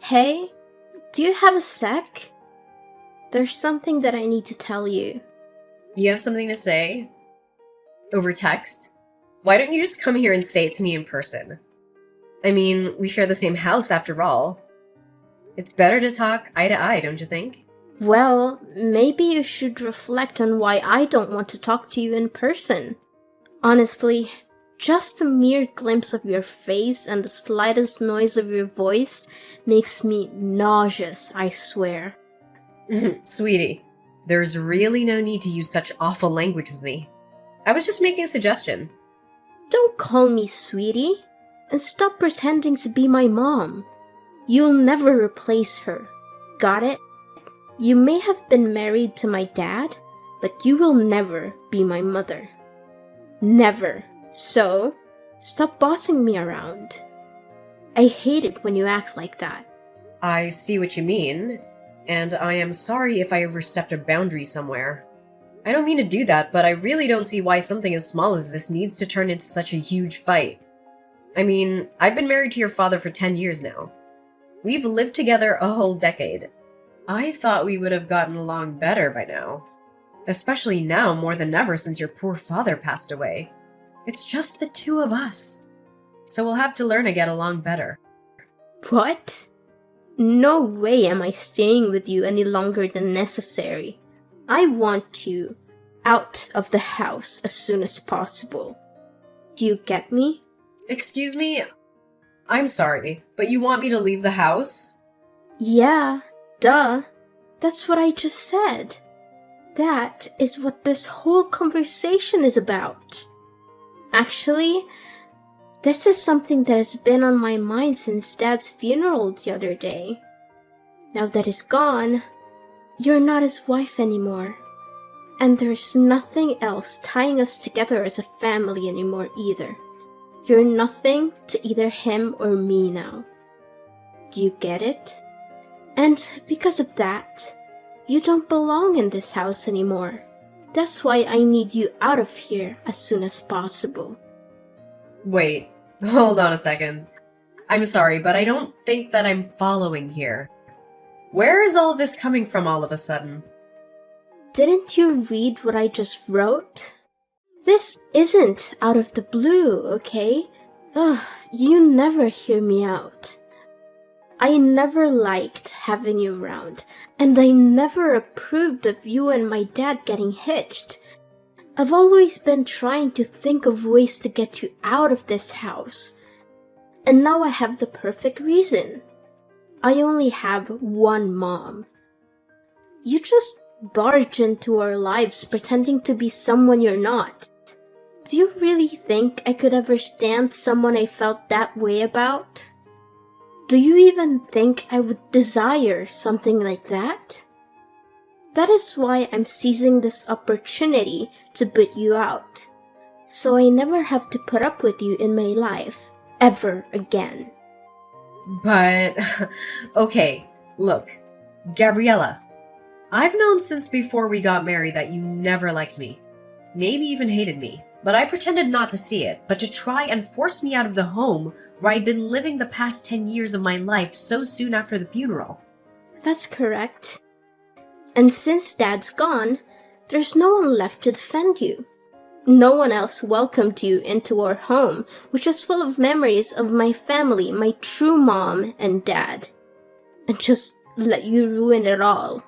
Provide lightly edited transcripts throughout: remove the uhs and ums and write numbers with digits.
Hey, do you have a sec? There's something that I need to tell you. You have something to say? Over text? Why don't you just come here and say it to me in person? I mean, we share the same house after all. It's better to talk eye to eye, don't you think? Well, maybe you should reflect on why I don't want to talk to you in person. Honestly, just the mere glimpse of your face and the slightest noise of your voice makes me nauseous, I swear. Sweetie, there's really no need to use such awful language with me. I was just making a suggestion. Don't call me sweetie, and stop pretending to be my mom. You'll never replace her. Got it? You may have been married to my dad, but you will never be my mother. Never. So, stop bossing me around. I hate it when you act like that. I see what you mean, and I am sorry if I overstepped a boundary somewhere. I don't mean to do that, but I really don't see why something as small as this needs to turn into such a huge fight. I mean, I've been married to your father for 10 years now. We've lived together a whole decade. I thought we would have gotten along better by now. Especially now more than ever since your poor father passed away. It's just the two of us. So we'll have to learn to get along better. What? No way am I staying with you any longer than necessary. I want you out of the house as soon as possible. Do you get me? Excuse me? I'm sorry, but you want me to leave the house? Yeah, duh. That's what I just said. That is what this whole conversation is about. Actually, this is something that has been on my mind since Dad's funeral the other day. Now that he's gone, you're not his wife anymore. And there's nothing else tying us together as a family anymore either. You're nothing to either him or me now. Do you get it? And because of that, you don't belong in this house anymore. That's why I need you out of here as soon as possible. Wait, hold on a second. I'm sorry, but I don't think that I'm following here. Where is all this coming from all of a sudden? Didn't you read what I just wrote? This isn't out of the blue, okay? Ugh, you never hear me out. I never liked having you around, and I never approved of you and my dad getting hitched. I've always been trying to think of ways to get you out of this house. And now I have the perfect reason. I only have one mom. You just barge into our lives pretending to be someone you're not. Do you really think I could ever stand someone I felt that way about? Do you even think I would desire something like that? That is why I'm seizing this opportunity to boot you out, so I never have to put up with you in my life, ever again. But, okay, look, Gabriella, I've known since before we got married that you never liked me, maybe even hated me. But I pretended not to see it, but to try and force me out of the home where I'd been living the past 10 years of my life so soon after the funeral. That's correct. And since Dad's gone, there's no one left to defend you. No one else welcomed you into our home, which is full of memories of my family, my true mom and dad. And just let you ruin it all.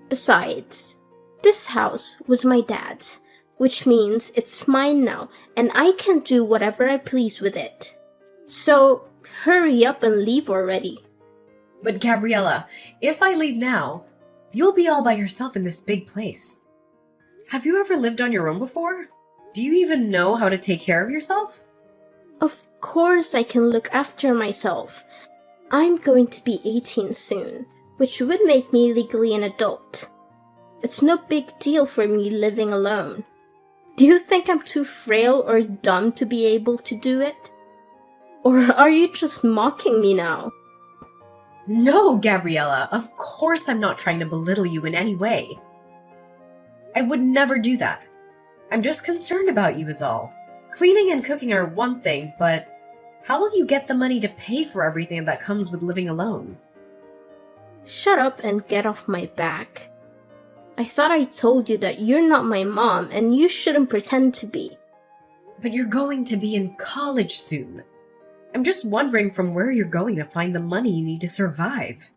Besides, this house was my dad's, which means it's mine now, and I can do whatever I please with it. So, hurry up and leave already. But Gabriella, if I leave now, you'll be all by yourself in this big place. Have you ever lived on your own before? Do you even know how to take care of yourself? Of course I can look after myself. I'm going to be 18 soon, which would make me legally an adult. It's no big deal for me living alone. Do you think I'm too frail or dumb to be able to do it? Or are you just mocking me now? No, Gabriella, of course I'm not trying to belittle you in any way. I would never do that. I'm just concerned about you is all. Cleaning and cooking are one thing, but how will you get the money to pay for everything that comes with living alone? Shut up and get off my back. I thought I told you that you're not my mom and you shouldn't pretend to be. But you're going to be in college soon. I'm just wondering from where you're going to find the money you need to survive.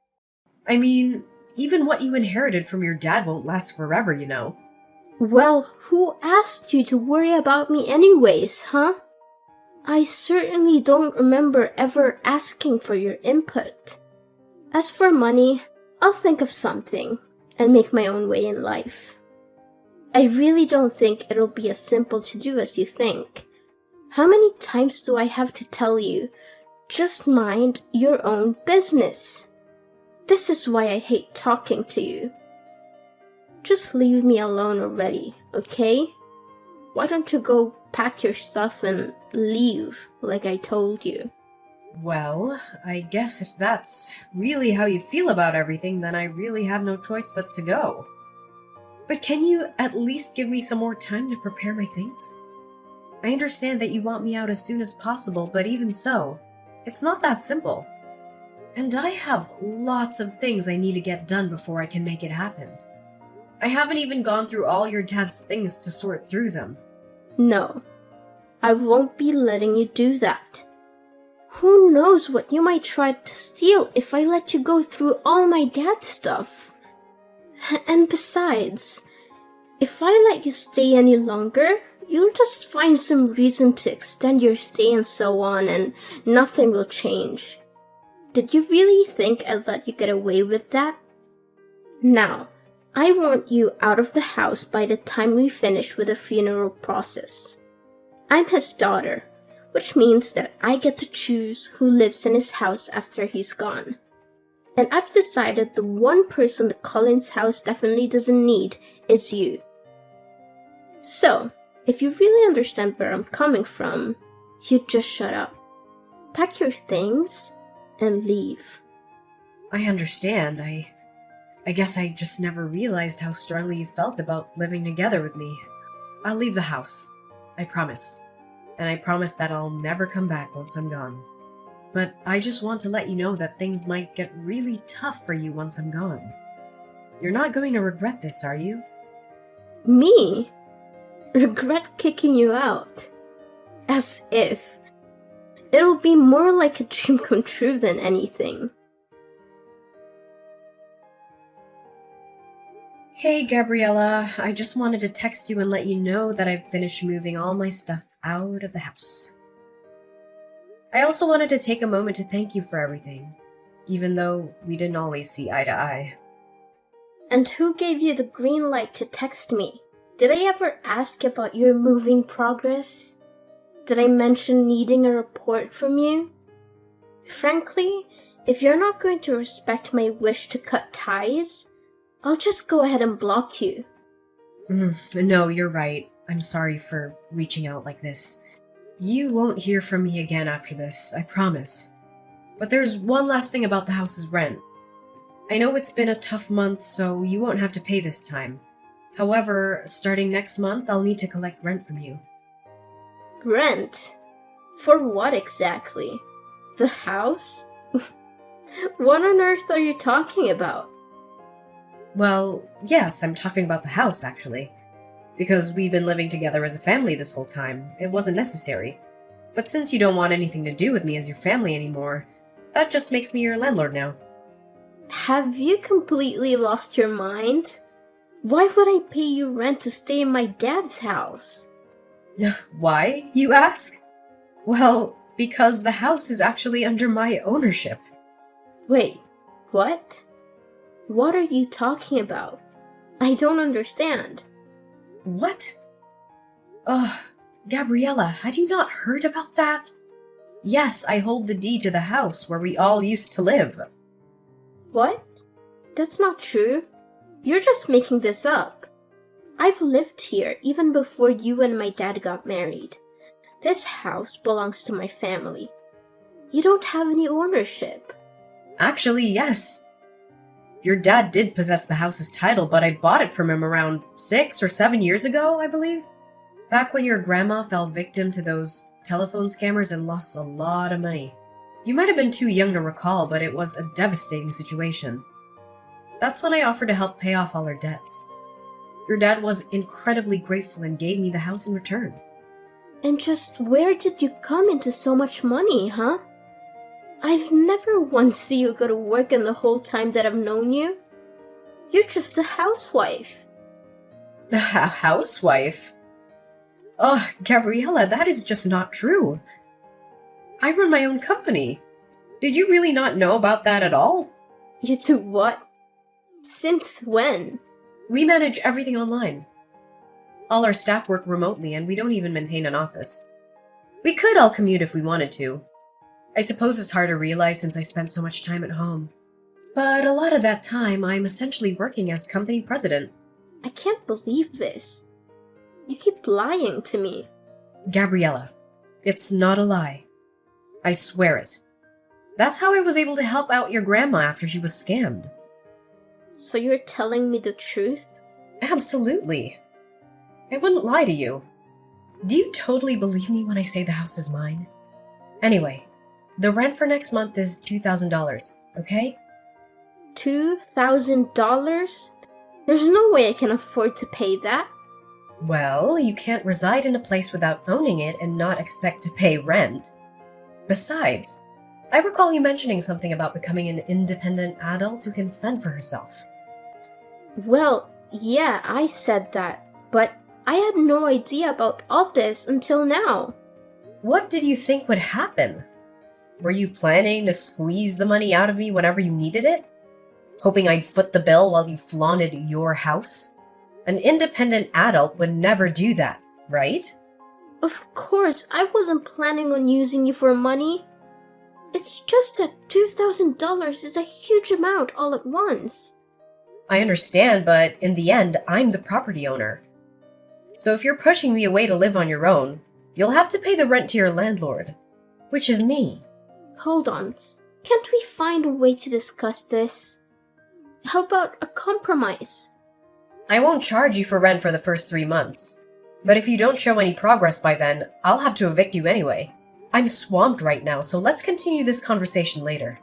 I mean, even what you inherited from your dad won't last forever, you know. Well, who asked you to worry about me anyways, huh? I certainly don't remember ever asking for your input. As for money, I'll think of something and make my own way in life. I really don't think it'll be as simple to do as you think. How many times do I have to tell you, just mind your own business? This is why I hate talking to you. Just leave me alone already, okay? Why don't you go pack your stuff and leave like I told you? Well, I guess if that's really how you feel about everything, then I really have no choice but to go. But can you at least give me some more time to prepare my things? I understand that you want me out as soon as possible, but even so, it's not that simple. And I have lots of things I need to get done before I can make it happen. I haven't even gone through all your dad's things to sort through them. No, I won't be letting you do that. Who knows what you might try to steal if I let you go through all my dad's stuff? And besides, if I let you stay any longer, you'll just find some reason to extend your stay and so on, and nothing will change. Did you really think I'd let you get away with that? Now, I want you out of the house by the time we finish with the funeral process. I'm his daughter, which means that I get to choose who lives in his house after he's gone. And I've decided the one person the Collins house definitely doesn't need is you. So, if you really understand where I'm coming from, you just shut up. Pack your things and leave. I understand. I guess I just never realized how strongly you felt about living together with me. I'll leave the house. I promise. And I promise that I'll never come back once I'm gone. But I just want to let you know that things might get really tough for you once I'm gone. You're not going to regret this, are you? Me? Regret kicking you out? As if. It'll be more like a dream come true than anything. Hey, Gabriella. I just wanted to text you and let you know that I've finished moving all my stuff out of the house. I also wanted to take a moment to thank you for everything, even though we didn't always see eye to eye. And who gave you the green light to text me? Did I ever ask about your moving progress? Did I mention needing a report from you? Frankly, if you're not going to respect my wish to cut ties, I'll just go ahead and block you. No, you're right. I'm sorry for reaching out like this. You won't hear from me again after this, I promise. But there's one last thing about the house's rent. I know it's been a tough month, so you won't have to pay this time. However, starting next month, I'll need to collect rent from you. Rent? For what exactly? The house? What on earth are you talking about? Well, yes, I'm talking about the house, actually. Because we've been living together as a family this whole time, it wasn't necessary. But since you don't want anything to do with me as your family anymore, that just makes me your landlord now. Have you completely lost your mind? Why would I pay you rent to stay in my dad's house? Why, you ask? Well, because the house is actually under my ownership. Wait, what? What are you talking about? I don't understand. What? Gabriella, had you not heard about that? Yes, I hold the deed to the house where we all used to live. What? That's not true. You're just making this up. I've lived here even before you and my dad got married. This house belongs to my family. You don't have any ownership. Actually, yes. Your dad did possess the house's title, but I bought it from him around 6 or 7 years ago, I believe. Back when your grandma fell victim to those telephone scammers and lost a lot of money. You might have been too young to recall, but it was a devastating situation. That's when I offered to help pay off all our debts. Your dad was incredibly grateful and gave me the house in return. And just where did you come into so much money, huh? I've never once seen you go to work in the whole time that I've known you. You're just a housewife. A housewife? Oh, Gabriella, that is just not true. I run my own company. Did you really not know about that at all? You do what? Since when? We manage everything online. All our staff work remotely and we don't even maintain an office. We could all commute if we wanted to. I suppose it's hard to realize since I spent so much time at home. But a lot of that time, I'm essentially working as company president. I can't believe this. You keep lying to me. Gabriella, it's not a lie. I swear it. That's how I was able to help out your grandma after she was scammed. So you're telling me the truth? Absolutely. I wouldn't lie to you. Do you totally believe me when I say the house is mine? Anyway, the rent for next month is $2,000, okay? $2,000? There's no way I can afford to pay that. Well, you can't reside in a place without owning it and not expect to pay rent. Besides, I recall you mentioning something about becoming an independent adult who can fend for herself. Well, yeah, I said that, but I had no idea about all this until now. What did you think would happen? Were you planning to squeeze the money out of me whenever you needed it? Hoping I'd foot the bill while you flaunted your house? An independent adult would never do that, right? Of course, I wasn't planning on using you for money. It's just that $2,000 is a huge amount all at once. I understand, but in the end, I'm the property owner. So if you're pushing me away to live on your own, you'll have to pay the rent to your landlord, which is me. Hold on, can't we find a way to discuss this? How about a compromise? I won't charge you for rent for the first 3 months. But if you don't show any progress by then, I'll have to evict you anyway. I'm swamped right now, so let's continue this conversation later.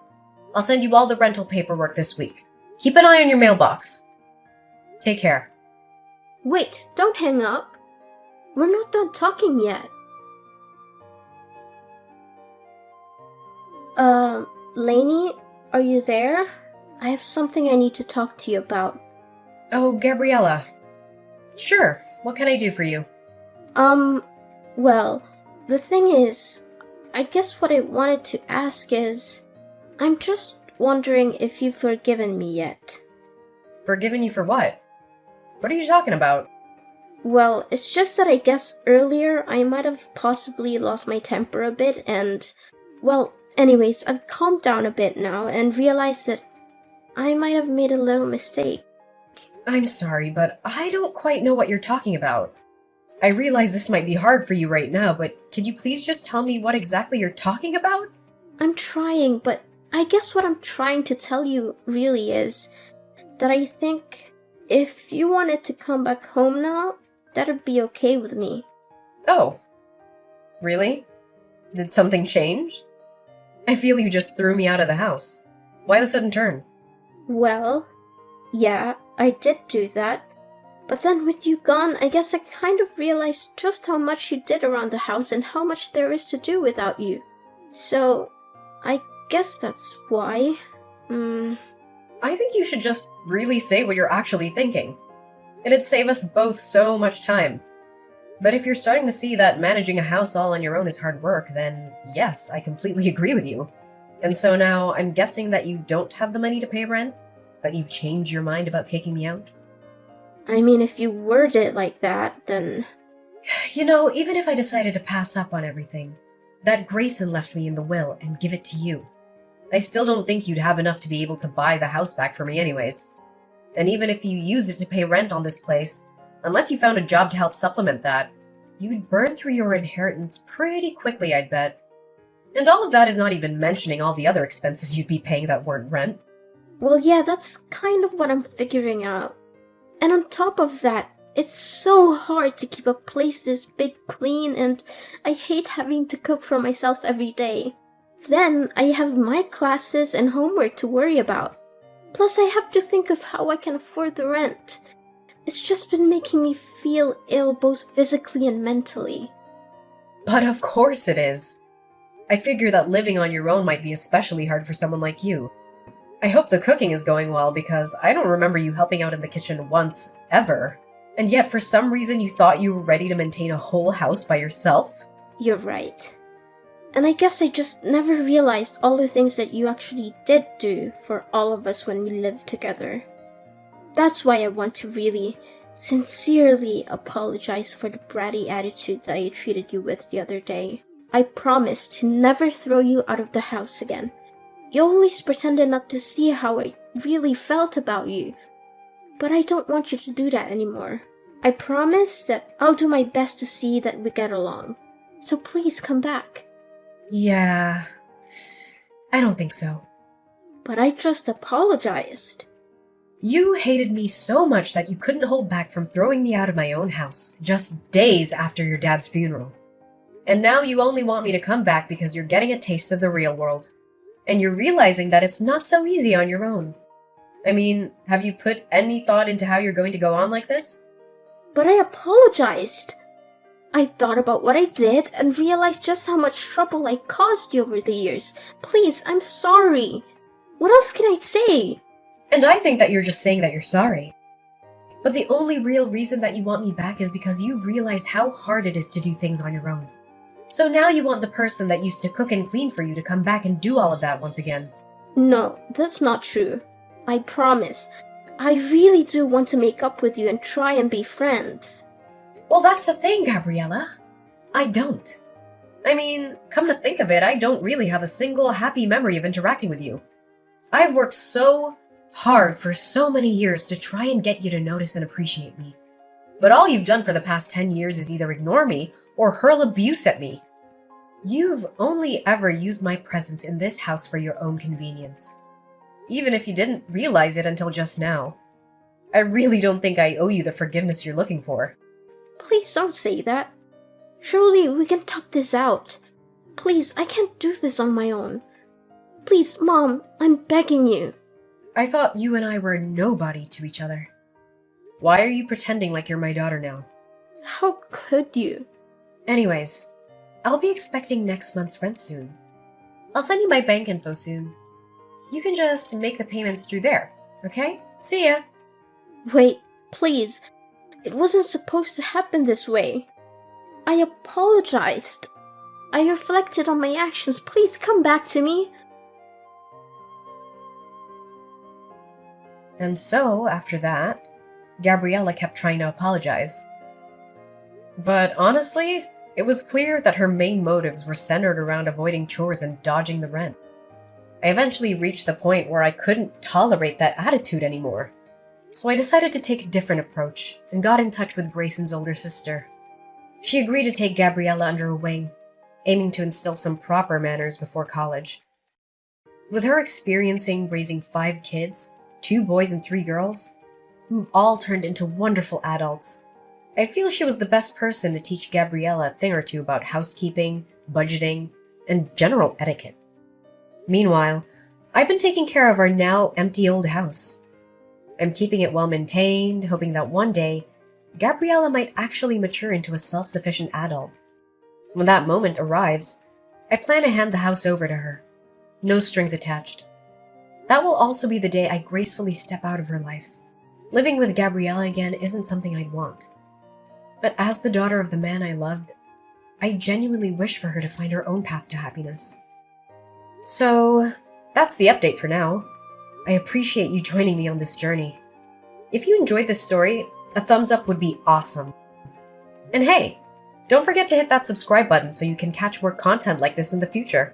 I'll send you all the rental paperwork this week. Keep an eye on your mailbox. Take care. Wait, don't hang up. We're not done talking yet. Lainey, are you there? I have something I need to talk to you about. Oh, Gabriella. Sure, what can I do for you? Well, the thing is, I guess what I wanted to ask is, I'm just wondering if you've forgiven me yet. Forgiven you for what? What are you talking about? Well, it's just that I guess earlier I might have possibly lost my temper a bit and, well, anyways, I've calmed down a bit now and realized that I might have made a little mistake. I'm sorry, but I don't quite know what you're talking about. I realize this might be hard for you right now, but could you please just tell me what exactly you're talking about? I'm trying, but I guess what I'm trying to tell you really is that I think if you wanted to come back home now, that'd be okay with me. Oh. Really? Did something change? I feel you just threw me out of the house. Why the sudden turn? Well, yeah, I did do that. But then with you gone, I guess I kind of realized just how much you did around the house and how much there is to do without you. So, I guess that's why. I think you should just really say what you're actually thinking. It'd save us both so much time. But if you're starting to see that managing a house all on your own is hard work, then yes, I completely agree with you. And so now, I'm guessing that you don't have the money to pay rent? That you've changed your mind about kicking me out? I mean, if you word it like that, then... You know, even if I decided to pass up on everything, that Grayson left me in the will and give it to you, I still don't think you'd have enough to be able to buy the house back for me anyways. And even if you used it to pay rent on this place, unless you found a job to help supplement that, you'd burn through your inheritance pretty quickly, I'd bet. And all of that is not even mentioning all the other expenses you'd be paying that weren't rent. Well, yeah, that's kind of what I'm figuring out. And on top of that, it's so hard to keep a place this big clean, and I hate having to cook for myself every day. Then I have my classes and homework to worry about. Plus, I have to think of how I can afford the rent. It's just been making me feel ill both physically and mentally. But of course it is. I figure that living on your own might be especially hard for someone like you. I hope the cooking is going well because I don't remember you helping out in the kitchen once, ever. And yet for some reason you thought you were ready to maintain a whole house by yourself? You're right. And I guess I just never realized all the things that you actually did do for all of us when we lived together. That's why I want to really, sincerely apologize for the bratty attitude that I treated you with the other day. I promise to never throw you out of the house again. You always pretended not to see how I really felt about you. But I don't want you to do that anymore. I promise that I'll do my best to see that we get along. So please come back. Yeah, I don't think so. But I just apologized. You hated me so much that you couldn't hold back from throwing me out of my own house, just days after your dad's funeral. And now you only want me to come back because you're getting a taste of the real world. And you're realizing that it's not so easy on your own. I mean, have you put any thought into how you're going to go on like this? But I apologized. I thought about what I did and realized just how much trouble I caused you over the years. Please, I'm sorry. What else can I say? And I think that you're just saying that you're sorry. But the only real reason that you want me back is because you realized how hard it is to do things on your own. So now you want the person that used to cook and clean for you to come back and do all of that once again. No, that's not true. I promise. I really do want to make up with you and try and be friends. Well, that's the thing, Gabriella. I don't. I mean, come to think of it, I don't really have a single happy memory of interacting with you. I've worked so hard for so many years to try and get you to notice and appreciate me. But all you've done for the past 10 years is either ignore me or hurl abuse at me. You've only ever used my presence in this house for your own convenience. Even if you didn't realize it until just now. I really don't think I owe you the forgiveness you're looking for. Please don't say that. Surely we can talk this out. Please, I can't do this on my own. Please, Mom, I'm begging you. I thought you and I were nobody to each other. Why are you pretending like you're my daughter now? How could you? Anyways, I'll be expecting next month's rent soon. I'll send you my bank info soon. You can just make the payments through there, okay? See ya! Wait, please. It wasn't supposed to happen this way. I apologized. I reflected on my actions. Please come back to me. And so, after that, Gabriella kept trying to apologize. But honestly, it was clear that her main motives were centered around avoiding chores and dodging the rent. I eventually reached the point where I couldn't tolerate that attitude anymore. So I decided to take a different approach and got in touch with Grayson's older sister. She agreed to take Gabriella under her wing, aiming to instill some proper manners before college. With her experiencing raising 5 kids, 2 boys and 3 girls, who've all turned into wonderful adults, I feel she was the best person to teach Gabriella a thing or two about housekeeping, budgeting, and general etiquette. Meanwhile, I've been taking care of our now empty old house. I'm keeping it well maintained, hoping that one day, Gabriella might actually mature into a self-sufficient adult. When that moment arrives, I plan to hand the house over to her. No strings attached. That will also be the day I gracefully step out of her life. Living with Gabriella again isn't something I'd want. But as the daughter of the man I loved, I genuinely wish for her to find her own path to happiness. So, that's the update for now. I appreciate you joining me on this journey. If you enjoyed this story, a thumbs up would be awesome. And hey, don't forget to hit that subscribe button so you can catch more content like this in the future.